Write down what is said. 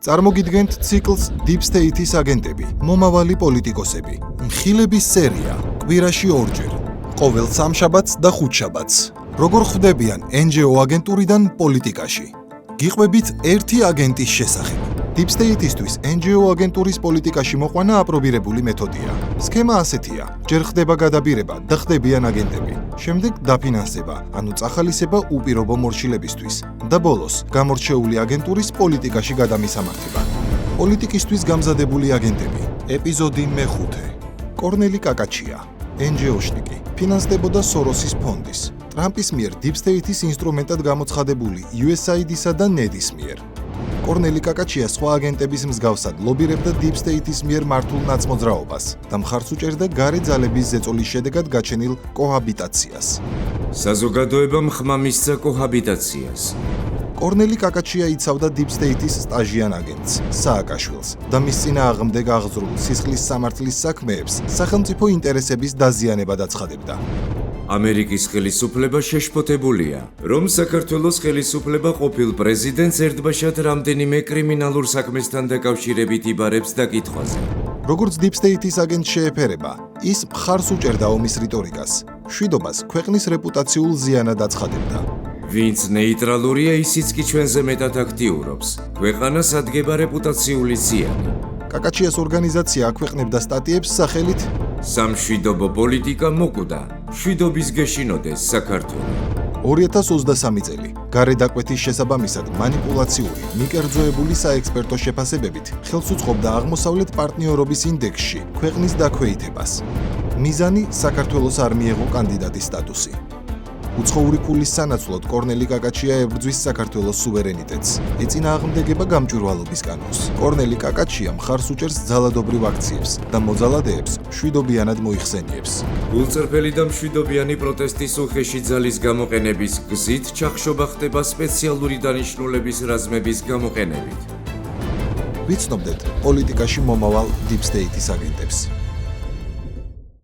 წარმოგიდგენთ ციკლს Deep State-ის აგენტები, მომავალი პოლიტიკოსები, მხილების სერია, კვირაში ორჯერ, ყოველ სამშაბათს და ხუთშაბათს. როგორ ხვდებიან NGO აგენტურიდან პოლიტიკაში. გიყვებით ერთი აგენტის შესახებ. Deep State-ისთვის NGO აგენტურის პოლიტიკაში მოყვანა აპრობირებული მეთოდია. სქემა ასეთია: ჯერ ხდება გადაბირება და ხდებიან აგენტები. შემდეგ დაფინანსება, ანუ წახალისება უპირობო მორჩილებისთვის და ბოლოს გამორჩეული აგენტურის პოლიტიკაში გადამისამართება. პოლიტიკისთვის გამზადებული აგენტები. ეპიზოდი მე-5. კორნელი კაკაჩია, NGO-შნიკი, ფინანსდებოდა სოროსის ფონდის, ტრამპის მიერ Deep State-ის ინსტრუმენტად გამოცხადებული USAID-ისა და NED-ის მიერ. კორნელი კაკაჩია სხვა აგენტების მსგავსად ლობირებდა Deep State-ის მიერ მართულ ნაცმოძრაობას და მხარს უჭერდა გარე ძალების ზეწოლის შედეგად გაჩენილ კოჰაბიტაციას. საზოგადოებამ ხმა მისცა კოჰაბიტაციას. კორნელი კაკაჩია იცავდა Deep State-ის სტაჟიან აგენტს, სააკაშვილს და მის წინააღმდეგ აღზრულ სისხლის სამართლის საქმეებს სახელმწიფო ინტერესების დაზიანება დაცხადებდა. ამერიკის ხელისუფლება შეშფოთებულია, რომ საქართველოს ხელისუფლება ყოფილ პრეზიდენტს ერთბაშად რამდენიმე კრიმინალურ საქმესთან დაკავშირებით იბარებს დაკითხვაზე. როგორც Deep State-ის აგენტს შეეფერება, ის მხარს უჭერდა ომის რიტორიკას, მშვიდობას ქვეყნის რეპუტაციულ ზიანად აცხადებდა. ვინც ნეიტრალურია, ისიც კი ჩვენზე მეტად აქტიურობს. ქვეყანას ადგება რეპუტაციული ზიანი. კაკაჩიას ორგანიზაცია აქვეყნებდა სტატიებს სახელით სამშვიდობო პოლიტიკა მოკვდა, მშვიდობის გეშინოდეს საქართველო. 2023 წელი. გარე დაკვეთის შესაბამისად მანიპულაციური, მიკერძოებული საექსპერტო შეფასებებით ხელს უწყობდა აღმოსავლეთ პარტნიორობის ინდექსში ქვეყნის დაქვეითებას. მიზანი საქართველოს არ მიეღო კანდიდატის სტატუსი. უცხოური ფულის სანაცვლოდ კორნელი კაკაჩია ებრძვის საქართველოს სუვერენიტეტს. ეწინააღმდეგება გამჭვირვალობის კანონს. კორნელი კაკაჩია მხარს უჭერს ძალადობრივ აქციებს და მოძალადეებს მშვიდობიანად მოიხსენიებს. გულწრფელი და მშვიდობიანი პროტესტის უხეში ძალის გამოყენების გზით ჩახშობა ხდება სპეციალური დანიშნულების რაზმების გამოყენებით. ვიცნობდეთ პოლიტიკაში მომავალ Deep State-ის აგენტებს.